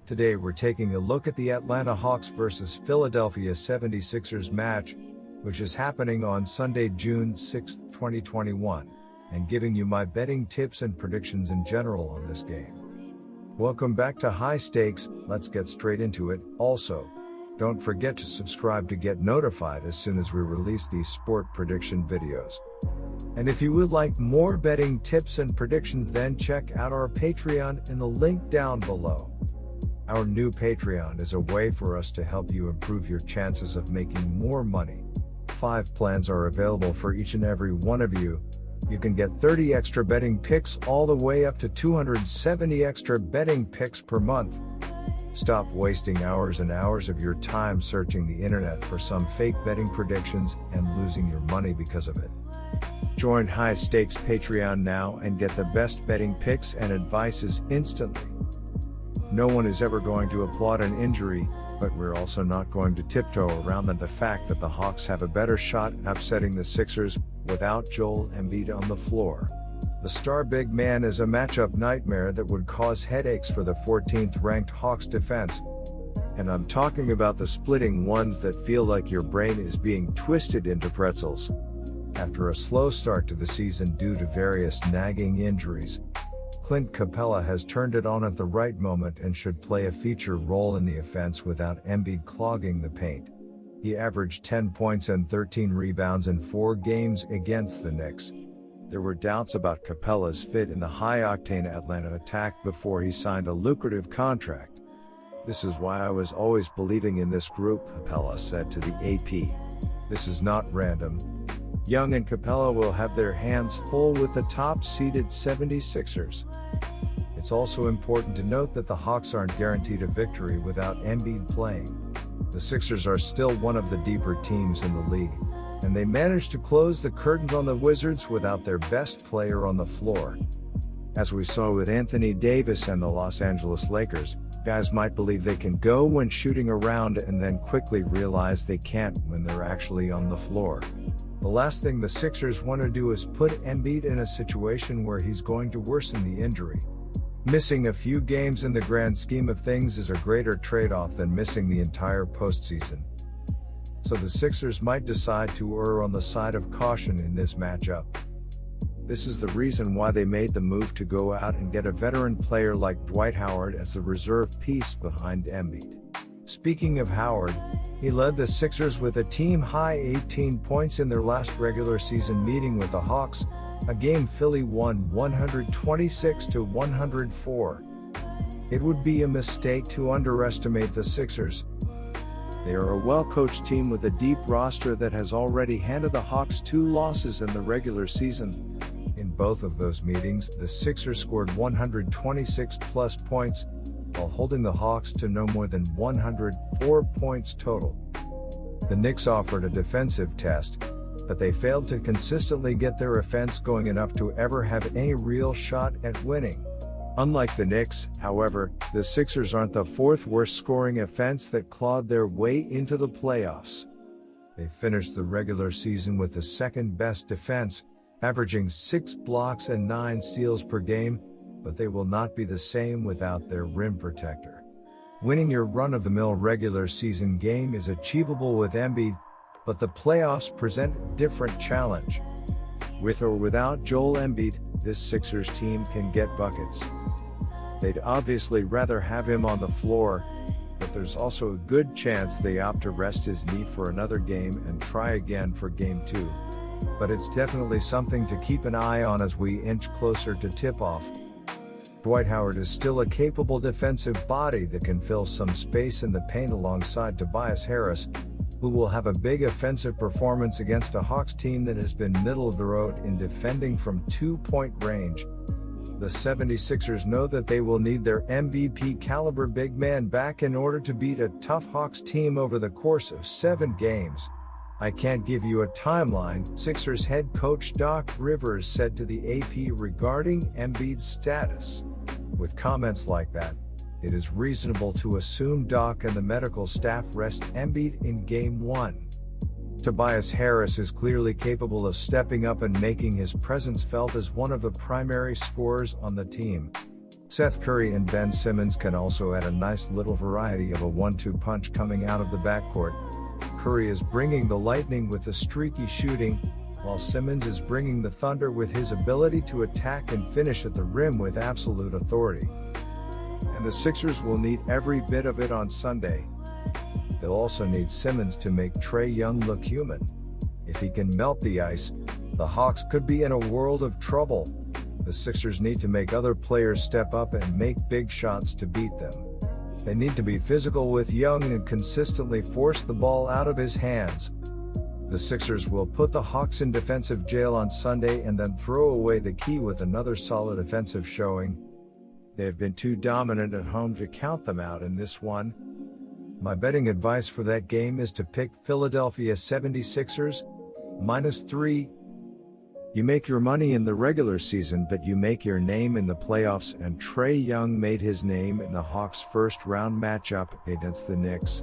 Today we're taking a look at the Atlanta Hawks vs Philadelphia 76ers match, which is happening on Sunday, June 6, 2021, and giving you my betting tips and predictions in general on this game. Welcome back to High Stakes. Let's get straight into it. Also, don't forget to subscribe to get notified as soon as we release these sport prediction videos. And if you would like more betting tips and predictions, then check out our Patreon in the link down below. Our new Patreon is a way for us to help you improve your chances of making more money. 5 plans are available for each and every one of you. You can get 30 extra betting picks all the way up to 270 extra betting picks per month. Stop wasting hours and hours of your time searching the internet for some fake betting predictions and losing your money because of it. Join High Stakes Patreon now and get the best betting picks and advices instantly. No one is ever going to applaud an injury, but we're also not going to tiptoe around the fact that the Hawks have a better shot at upsetting the Sixers without Joel Embiid on the floor. The star big man is a matchup nightmare that would cause headaches for the 14th ranked Hawks defense. And I'm talking about the splitting ones that feel like your brain is being twisted into pretzels. After a slow start to the season due to various nagging injuries, Clint Capella has turned it on at the right moment and should play a feature role in the offense without Embiid clogging the paint. He averaged 10 points and 13 rebounds in 4 games against the Knicks. There were doubts about Capella's fit in the high-octane Atlanta attack before he signed a lucrative contract. "This is why I was always believing in this group," Capella said to the AP. "This is not random. Young and Capella will have their hands full with the top-seeded 76ers. It's also important to note that the Hawks aren't guaranteed a victory without Embiid playing. The Sixers are still one of the deeper teams in the league, and they managed to close the curtains on the Wizards without their best player on the floor. As we saw with Anthony Davis and the Los Angeles Lakers, guys might believe they can go when shooting around and then quickly realize they can't when they're actually on the floor. The last thing the Sixers want to do is put Embiid in a situation where he's going to worsen the injury. Missing a few games in the grand scheme of things is a greater trade-off than missing the entire postseason. So the Sixers might decide to err on the side of caution in this matchup. This is the reason why they made the move to go out and get a veteran player like Dwight Howard as the reserve piece behind Embiid. Speaking of Howard, he led the Sixers with a team-high 18 points in their last regular season meeting with the Hawks, a game Philly won 126-104. It would be a mistake to underestimate the Sixers. They are a well-coached team with a deep roster that has already handed the Hawks 2 losses in the regular season. In both of those meetings, the Sixers scored 126-plus points, while holding the Hawks to no more than 104 points total. The Knicks offered a defensive test, but they failed to consistently get their offense going enough to ever have any real shot at winning. Unlike the Knicks, however, the Sixers aren't the 4th worst scoring offense that clawed their way into the playoffs. They finished the regular season with the 2nd best defense, averaging 6 blocks and 9 steals per game, but they will not be the same without their rim protector. Winning your run-of-the-mill regular season game is achievable with Embiid, but the playoffs present a different challenge. With or without Joel Embiid, this Sixers team can get buckets. They'd obviously rather have him on the floor, but there's also a good chance they opt to rest his knee for another game and try again for Game 2. But it's definitely something to keep an eye on as we inch closer to tip-off. Dwight Howard is still a capable defensive body that can fill some space in the paint alongside Tobias Harris, who will have a big offensive performance against a Hawks team that has been middle of the road in defending from 2-point range. The 76ers know that they will need their MVP-caliber big man back in order to beat a tough Hawks team over the course of 7 games. "I can't give you a timeline," Sixers head coach Doc Rivers said to the AP regarding Embiid's status. With comments like that, it is reasonable to assume Doc and the medical staff rest Embiid in Game 1. Tobias Harris is clearly capable of stepping up and making his presence felt as one of the primary scorers on the team. Seth Curry and Ben Simmons can also add a nice little variety of a 1-2 punch coming out of the backcourt. Curry is bringing the lightning with the streaky shooting, while Simmons is bringing the thunder with his ability to attack and finish at the rim with absolute authority. And the Sixers will need every bit of it on Sunday. They'll also need Simmons to make Trae Young look human. If he can melt the ice, the Hawks could be in a world of trouble. The Sixers need to make other players step up and make big shots to beat them. They need to be physical with Young and consistently force the ball out of his hands. The Sixers will put the Hawks in defensive jail on Sunday and then throw away the key with another solid offensive showing. They have been too dominant at home to count them out in this one. My betting advice for that game is to pick Philadelphia 76ers, -3. You make your money in the regular season, but you make your name in the playoffs, and Trae Young made his name in the Hawks' first-round matchup against the Knicks.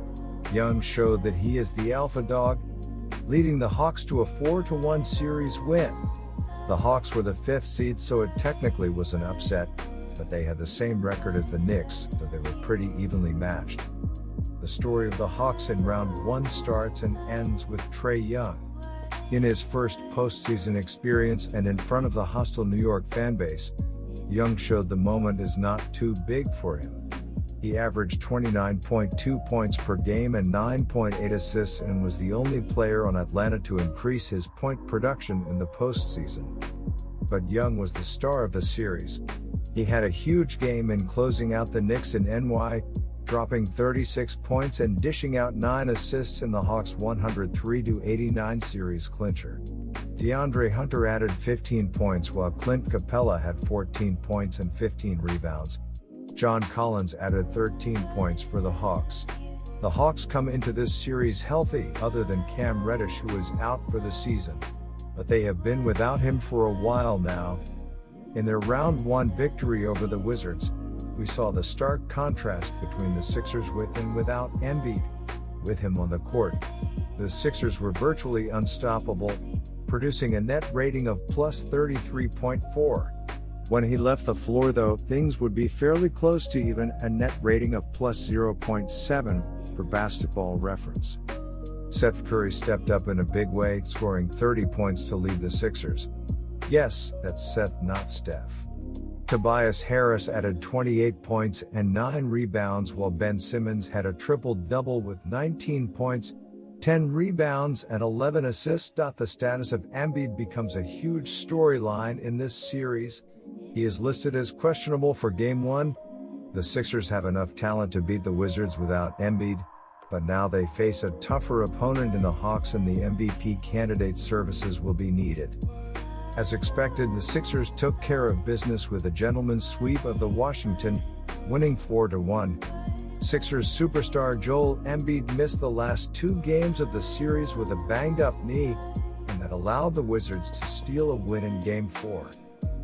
Young showed that he is the alpha dog, leading the Hawks to a 4-1 series win. The Hawks were the 5th seed, so it technically was an upset, but they had the same record as the Knicks, so they were pretty evenly matched. The story of the Hawks in round 1 starts and ends with Trae Young. In his first postseason experience and in front of the hostile New York fanbase, Young showed the moment is not too big for him. He averaged 29.2 points per game and 9.8 assists and was the only player on Atlanta to increase his point production in the postseason. But Young was the star of the series. He had a huge game in closing out the Knicks in NY, dropping 36 points and dishing out 9 assists in the Hawks' 103-89 series clincher. DeAndre Hunter added 15 points while Clint Capella had 14 points and 15 rebounds. John Collins added 13 points for the Hawks. The Hawks come into this series healthy, other than Cam Reddish, who is out for the season. But they have been without him for a while now. In their round 1 victory over the Wizards, we saw the stark contrast between the Sixers with and without Embiid. With him on the court, the Sixers were virtually unstoppable, producing a net rating of +33.4. When he left the floor, though, things would be fairly close to even, a net rating of +0.7 for Basketball Reference. Seth Curry stepped up in a big way, scoring 30 points to lead the Sixers. Yes, that's Seth, not Steph. Tobias Harris added 28 points and 9 rebounds, while Ben Simmons had a triple-double with 19 points, 10 rebounds and 11 assists. The status of Embiid becomes a huge storyline in this series. He is listed as questionable for Game 1. The Sixers have enough talent to beat the Wizards without Embiid, but now they face a tougher opponent in the Hawks, and the MVP candidate services will be needed. As expected, the Sixers took care of business with a gentleman's sweep of the Washington, winning 4-1. Sixers superstar Joel Embiid missed the last 2 games of the series with a banged-up knee, and that allowed the Wizards to steal a win in Game 4.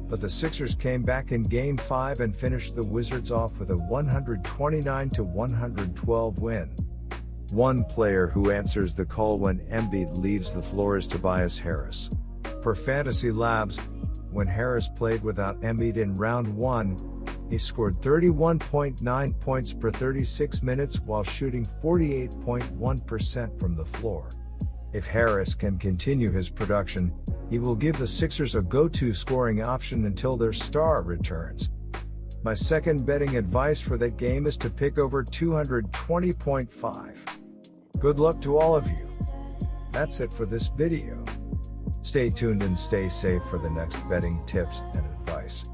But the Sixers came back in Game 5 and finished the Wizards off with a 129-112 win. One player who answers the call when Embiid leaves the floor is Tobias Harris. For Fantasy Labs, when Harris played without Embiid in round 1, he scored 31.9 points per 36 minutes while shooting 48.1% from the floor. If Harris can continue his production, he will give the Sixers a go-to scoring option until their star returns. My second betting advice for that game is to pick over 220.5. Good luck to all of you. That's it for this video. Stay tuned and stay safe for the next betting tips and advice.